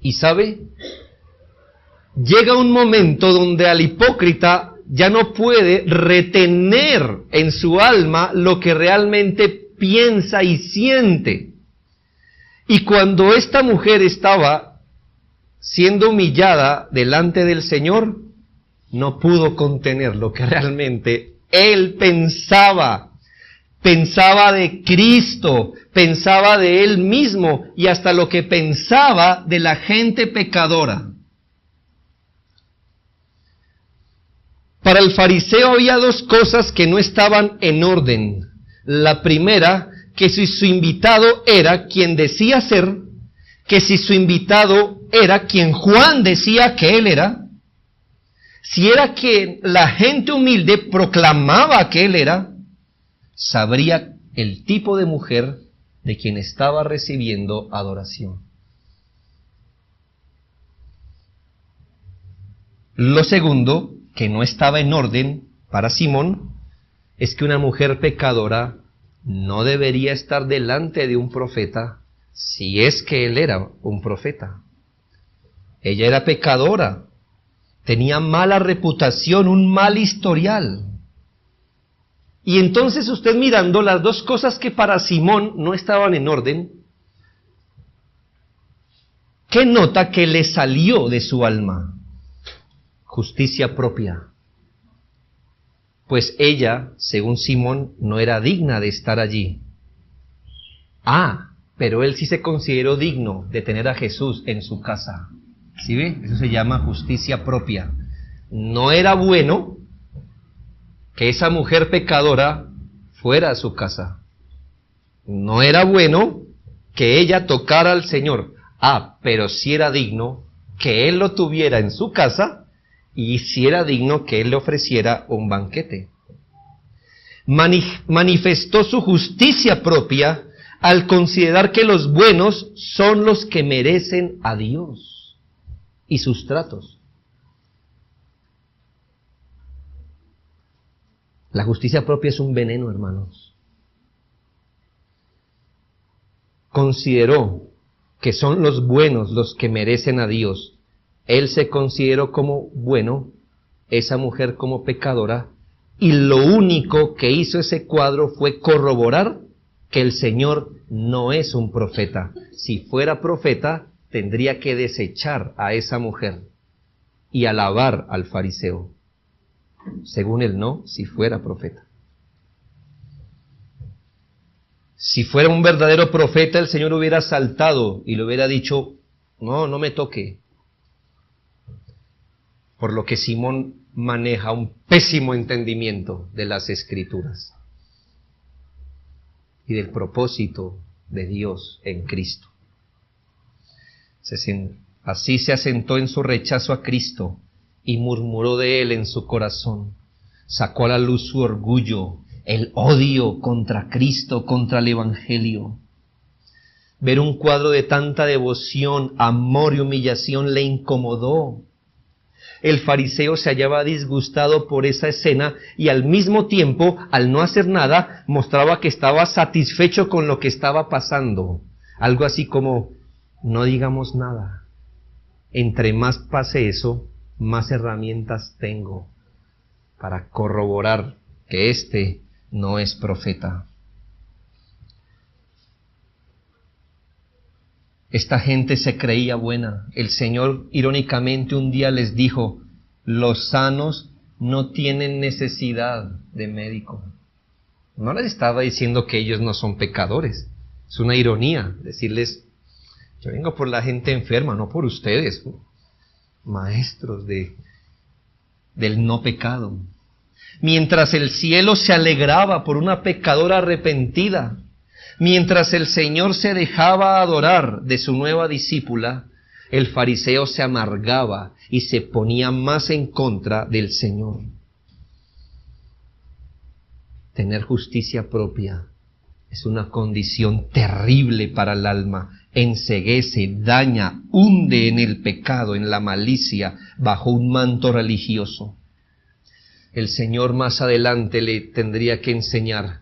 ¿Y sabe? Llega un momento donde al hipócrita ya no puede retener en su alma lo que realmente piensa y siente. Y cuando esta mujer estaba siendo humillada delante del Señor, no pudo contener lo que realmente él pensaba. Pensaba de Cristo, pensaba de él mismo y hasta lo que pensaba de la gente pecadora. Para el fariseo había dos cosas que no estaban en orden. La primera, que si su invitado era quien decía ser, que si su invitado era quien Juan decía que él era, si era quien la gente humilde proclamaba que él era, sabría el tipo de mujer de quien estaba recibiendo adoración. Lo segundo, que no estaba en orden para Simón, es que una mujer pecadora no debería estar delante de un profeta si es que él era un profeta. Ella era pecadora, tenía mala reputación, un mal historial. Y entonces usted mirando las dos cosas que para Simón no estaban en orden, ¿qué nota que le salió de su alma? Justicia propia. Pues ella, según Simón, no era digna de estar allí. Pero él sí se consideró digno de tener a Jesús en su casa. ¿Sí ve? Eso se llama justicia propia. No era bueno que esa mujer pecadora fuera a su casa. No era bueno que ella tocara al Señor. Pero sí era digno que él lo tuviera en su casa y sí era digno que él le ofreciera un banquete. Manifestó su justicia propia al considerar que los buenos son los que merecen a Dios y sus tratos. La justicia propia es un veneno, hermanos. Consideró que son los buenos los que merecen a Dios. Él se consideró como bueno, esa mujer como pecadora, y lo único que hizo ese cuadro fue corroborar que el Señor no es un profeta. Si fuera profeta, tendría que desechar a esa mujer y alabar al fariseo. Según él no, si fuera profeta. Si fuera un verdadero profeta, el Señor hubiera saltado y le hubiera dicho, no me toque. Por lo que Simón maneja un pésimo entendimiento de las Escrituras y del propósito de Dios en Cristo. Así se asentó en su rechazo a Cristo y murmuró de él en su corazón. Sacó a la luz su orgullo, el odio contra Cristo, contra el Evangelio. Ver un cuadro de tanta devoción, amor y humillación le incomodó. El fariseo se hallaba disgustado por esa escena y al mismo tiempo, al no hacer nada, mostraba que estaba satisfecho con lo que estaba pasando. Algo así como, no digamos nada. Entre más pase eso, más herramientas tengo para corroborar que este no es profeta. Esta gente se creía buena. El Señor irónicamente un día les dijo, los sanos no tienen necesidad de médico. No les estaba diciendo que ellos no son pecadores. Es una ironía decirles, yo vengo por la gente enferma, no por ustedes, maestros del no pecado. Mientras el cielo se alegraba por una pecadora arrepentida, mientras el Señor se dejaba adorar de su nueva discípula, el fariseo se amargaba y se ponía más en contra del Señor. Tener justicia propia es una condición terrible para el alma. Enceguece, daña, hunde en el pecado, en la malicia, bajo un manto religioso. el Señor más adelante le tendría que enseñar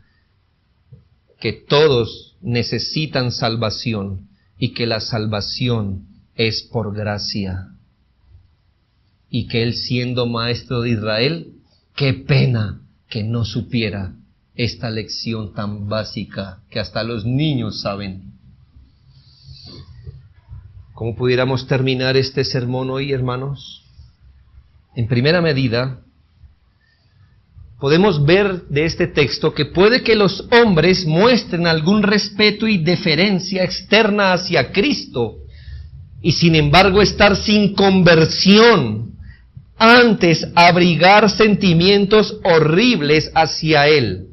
que todos necesitan salvación y que la salvación es por gracia. Y que él, siendo maestro de Israel, qué pena que no supiera esta lección tan básica que hasta los niños saben. ¿Cómo pudiéramos terminar este sermón hoy, hermanos? En primera medida, podemos ver de este texto que puede que los hombres muestren algún respeto y deferencia externa hacia Cristo, y sin embargo estar sin conversión, antes abrigar sentimientos horribles hacia Él.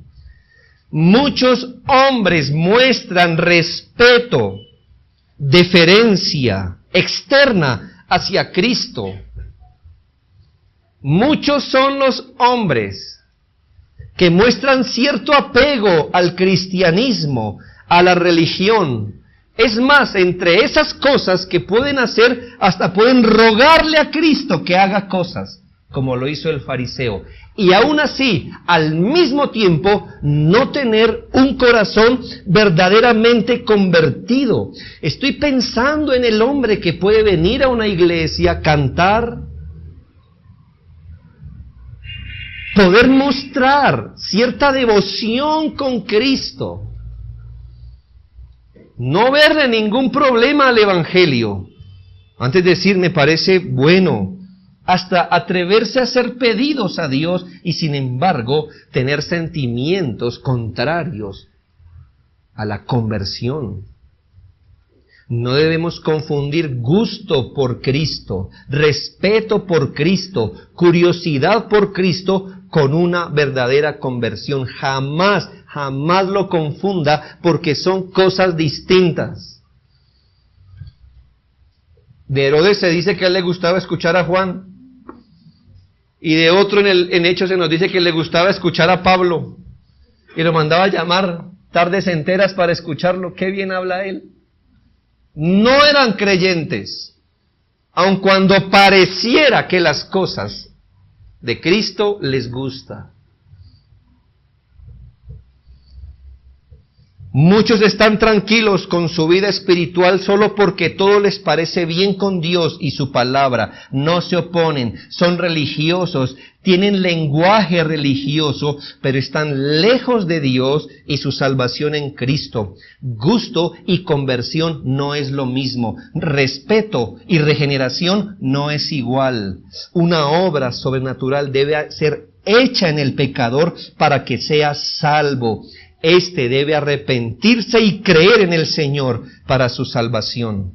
Muchos hombres muestran respeto, deferencia externa hacia Cristo. Muchos son los hombres que muestran cierto apego al cristianismo, a la religión. Es más, entre esas cosas que pueden hacer, hasta pueden rogarle a Cristo que haga cosas, como lo hizo el fariseo. Y aún así, al mismo tiempo, no tener un corazón verdaderamente convertido. Estoy pensando en el hombre que puede venir a una iglesia, cantar, poder mostrar cierta devoción con Cristo, no verle ningún problema al Evangelio. Antes de decir, me parece bueno, hasta atreverse a hacer pedidos a Dios y sin embargo tener sentimientos contrarios a la conversión. No debemos confundir gusto por Cristo, respeto por Cristo, curiosidad por Cristo con una verdadera conversión. Jamás lo confunda, porque son cosas distintas. De Herodes se dice que a él le gustaba escuchar a Juan, y de otro en Hechos se nos dice que le gustaba escuchar a Pablo, y lo mandaba a llamar tardes enteras para escucharlo. Qué bien habla él. No eran creyentes, aun cuando pareciera que las cosas de Cristo les gusta. Muchos están tranquilos con su vida espiritual solo porque todo les parece bien con Dios y su palabra. No se oponen, son religiosos, tienen lenguaje religioso, pero están lejos de Dios y su salvación en Cristo. Gusto y conversión no es lo mismo. Respeto y regeneración no es igual. Una obra sobrenatural debe ser hecha en el pecador para que sea salvo. Este debe arrepentirse y creer en el Señor para su salvación.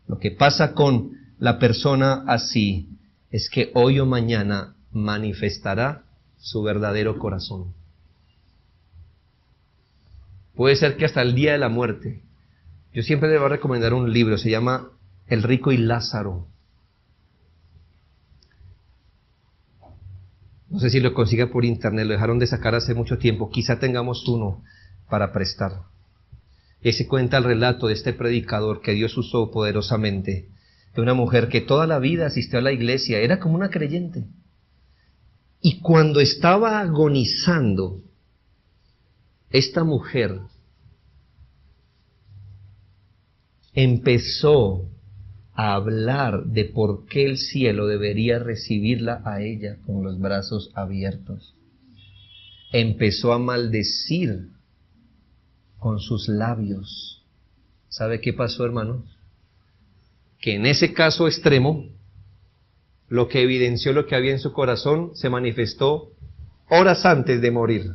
Lo que pasa con la persona así es que hoy o mañana manifestará su verdadero corazón. Puede ser que hasta el día de la muerte. Yo siempre le voy a recomendar un libro, se llama El rico y Lázaro. No sé si lo consiga por internet, lo dejaron de sacar hace mucho tiempo, quizá tengamos uno para prestar. Ese cuenta el relato de este predicador que Dios usó poderosamente, de una mujer que toda la vida asistió a la iglesia, era como una creyente. Y cuando estaba agonizando, esta mujer empezó a hablar de por qué el cielo debería recibirla a ella con los brazos abiertos. Empezó a maldecir con sus labios. ¿Sabe qué pasó, hermanos? Que en ese caso extremo, lo que evidenció lo que había en su corazón se manifestó horas antes de morir.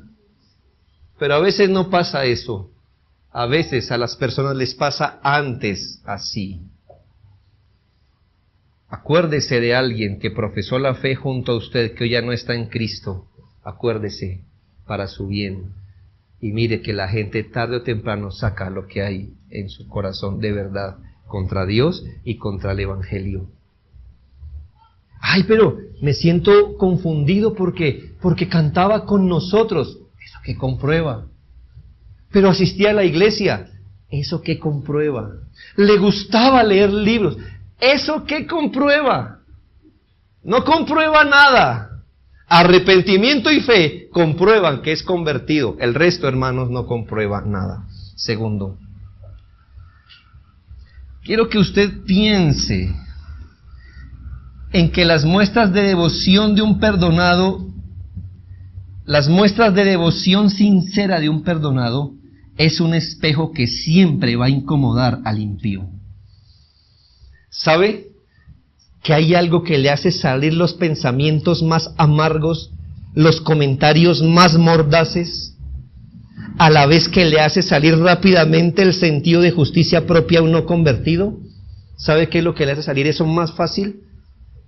Pero a veces no pasa eso. A veces a las personas les pasa antes así. Acuérdese de alguien que profesó la fe junto a usted, que hoy ya no está en Cristo. Acuérdese para su bien. Y mire que la gente tarde o temprano saca lo que hay en su corazón de verdad contra Dios y contra el Evangelio. Ay, pero me siento confundido porque cantaba con nosotros. ¿Eso qué comprueba? Pero asistía a la iglesia. ¿Eso qué comprueba? Le gustaba leer libros. ¿Eso qué comprueba? No comprueba nada. arrepentimiento y fe comprueban que es convertido. El resto, hermanos, no comprueba nada. Segundo, quiero que usted piense en que las muestras de devoción de un perdonado, las muestras de devoción sincera de un perdonado, es un espejo que siempre va a incomodar al impío. ¿Sabe que hay algo que le hace salir los pensamientos más amargos, los comentarios más mordaces, a la vez que le hace salir rápidamente el sentido de justicia propia a un no convertido? ¿Sabe qué es lo que le hace salir eso más fácil?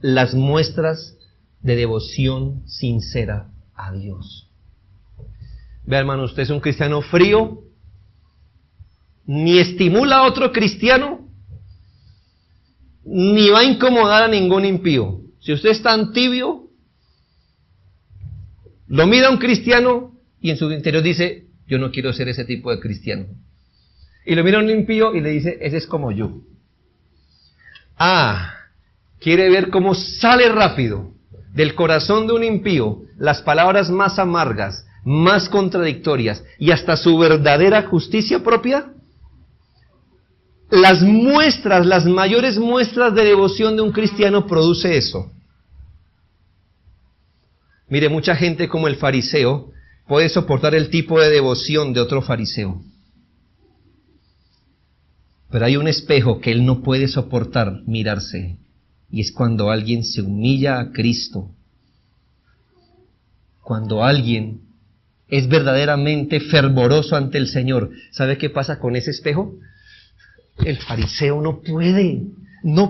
Las muestras de devoción sincera a Dios. Vea, hermano, usted es un cristiano frío, ni estimula a otro cristiano, ni va a incomodar a ningún impío. Si usted es tan tibio, lo mira a un cristiano y en su interior dice, yo no quiero ser ese tipo de cristiano. Y lo mira a un impío y le dice, ese es como yo. Quiere ver cómo sale rápido del corazón de un impío las palabras más amargas, más contradictorias y hasta su verdadera justicia propia. Las muestras, las mayores muestras de devoción de un cristiano produce eso. Mire, mucha gente como el fariseo puede soportar el tipo de devoción de otro fariseo. Pero hay un espejo que él no puede soportar mirarse, y es cuando alguien se humilla a Cristo. Cuando alguien es verdaderamente fervoroso ante el Señor. ¿Sabe qué pasa con ese espejo? El fariseo no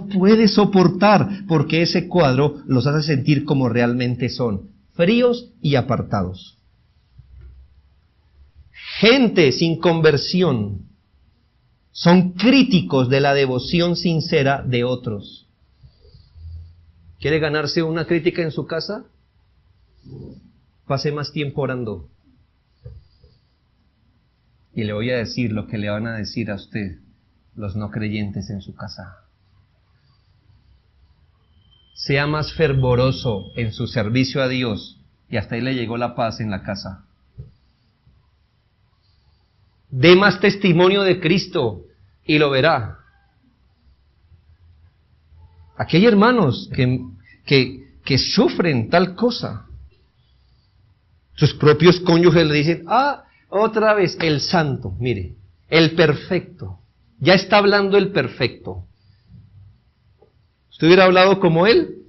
puede soportar, porque ese cuadro los hace sentir como realmente son, fríos y apartados. Gente sin conversión son críticos de la devoción sincera de otros. ¿Quiere ganarse una crítica en su casa? Pase más tiempo orando. Y le voy a decir lo que le van a decir a usted los no creyentes en su casa. Sea más fervoroso en su servicio a Dios, y hasta ahí le llegó la paz en la casa. Dé más testimonio de Cristo y lo verá. Aquí hay hermanos que sufren tal cosa. Sus propios cónyuges le dicen, otra vez el santo, mire, el perfecto. Ya está hablando el perfecto. ¿Usted hubiera hablado como él?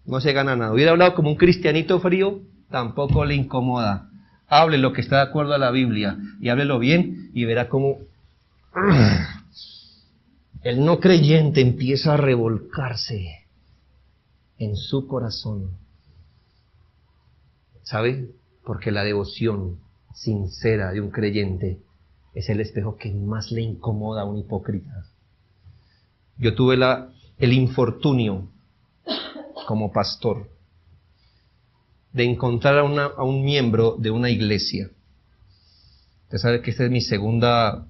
No se gana nada. ¿Hubiera hablado como un cristianito frío? Tampoco le incomoda. Hable lo que está de acuerdo a la Biblia y háblelo bien y verá cómo el no creyente empieza a revolcarse en su corazón. ¿Sabe? Porque la devoción sincera de un creyente es el espejo que más le incomoda a un hipócrita. Yo tuve el infortunio como pastor de encontrar a un miembro de una iglesia. Usted sabe que esta es mi segunda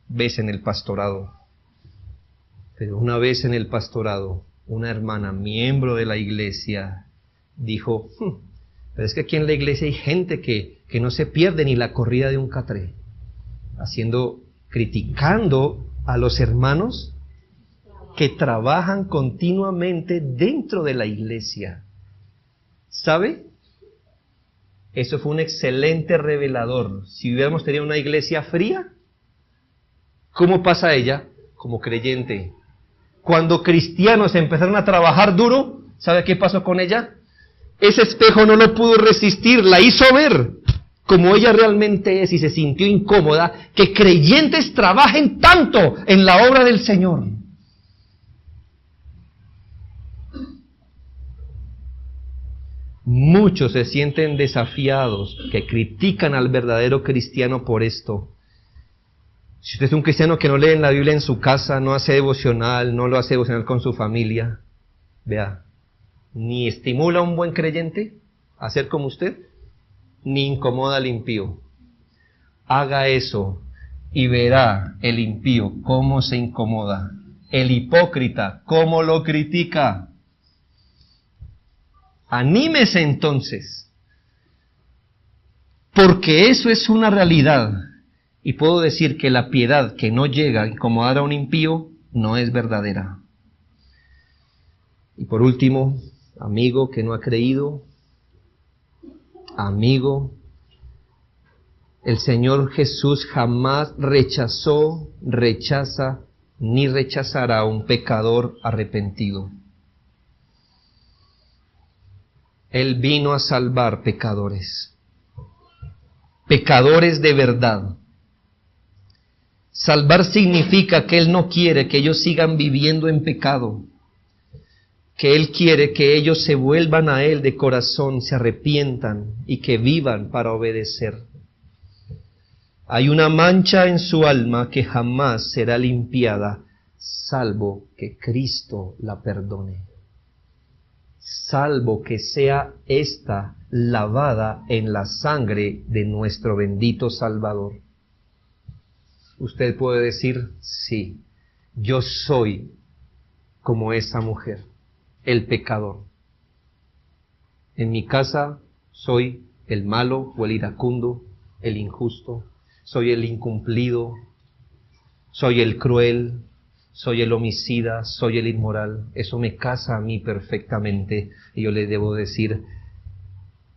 vez en el pastorado. Pero una vez en el pastorado, una hermana, miembro de la iglesia, dijo, pero es que aquí en la iglesia hay gente que no se pierde ni la corrida de un catré. Criticando a los hermanos que trabajan continuamente dentro de la iglesia. ¿Sabe? Eso fue un excelente revelador. Si hubiéramos tenido una iglesia fría, ¿cómo pasa ella? Como creyente. Cuando cristianos empezaron a trabajar duro, ¿sabe qué pasó con ella? Ese espejo no lo pudo resistir, la hizo ver como ella realmente es y se sintió incómoda que creyentes trabajen tanto en la obra del Señor. Muchos se sienten desafiados, que critican al verdadero cristiano por esto. Si usted es un cristiano que no lee la Biblia en su casa, no hace devocional, no lo hace devocional con su familia, vea, ni estimula a un buen creyente a ser como usted, ni incomoda al impío. Haga eso y verá el impío cómo se incomoda, el hipócrita cómo lo critica. Anímese entonces, porque eso es una realidad. Y puedo decir que la piedad que no llega a incomodar a un impío no es verdadera. Y por último, amigo que no ha creído, amigo, el Señor Jesús jamás rechaza, ni rechazará a un pecador arrepentido. Él vino a salvar pecadores, pecadores de verdad. Salvar significa que Él no quiere que ellos sigan viviendo en pecado, que Él quiere que ellos se vuelvan a Él de corazón, se arrepientan y que vivan para obedecer. Hay una mancha en su alma que jamás será limpiada, salvo que Cristo la perdone, salvo que sea ésta lavada en la sangre de nuestro bendito Salvador. Usted puede decir, sí, yo soy como esa mujer, el pecador. En mi casa soy el malo o el iracundo, el injusto, soy el incumplido, soy el cruel, soy el homicida, soy el inmoral. Eso me casa a mí perfectamente. Y yo le debo decir,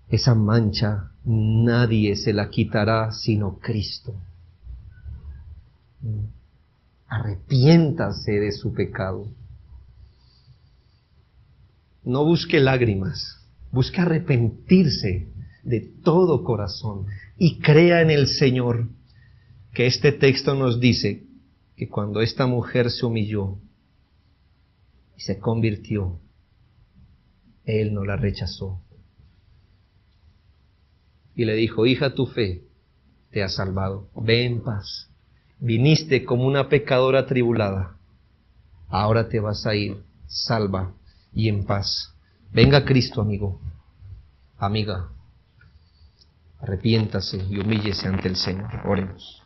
esa mancha nadie se la quitará sino Cristo. Arrepiéntase de su pecado. No busque lágrimas, busque arrepentirse de todo corazón y crea en el Señor, que este texto nos dice que cuando esta mujer se humilló y se convirtió, Él no la rechazó. Y le dijo, hija, tu fe te ha salvado, ve en paz. Viniste como una pecadora atribulada, ahora te vas a ir salva y en paz. Venga Cristo, amigo, amiga, arrepiéntase y humíllese ante el Señor. Oremos.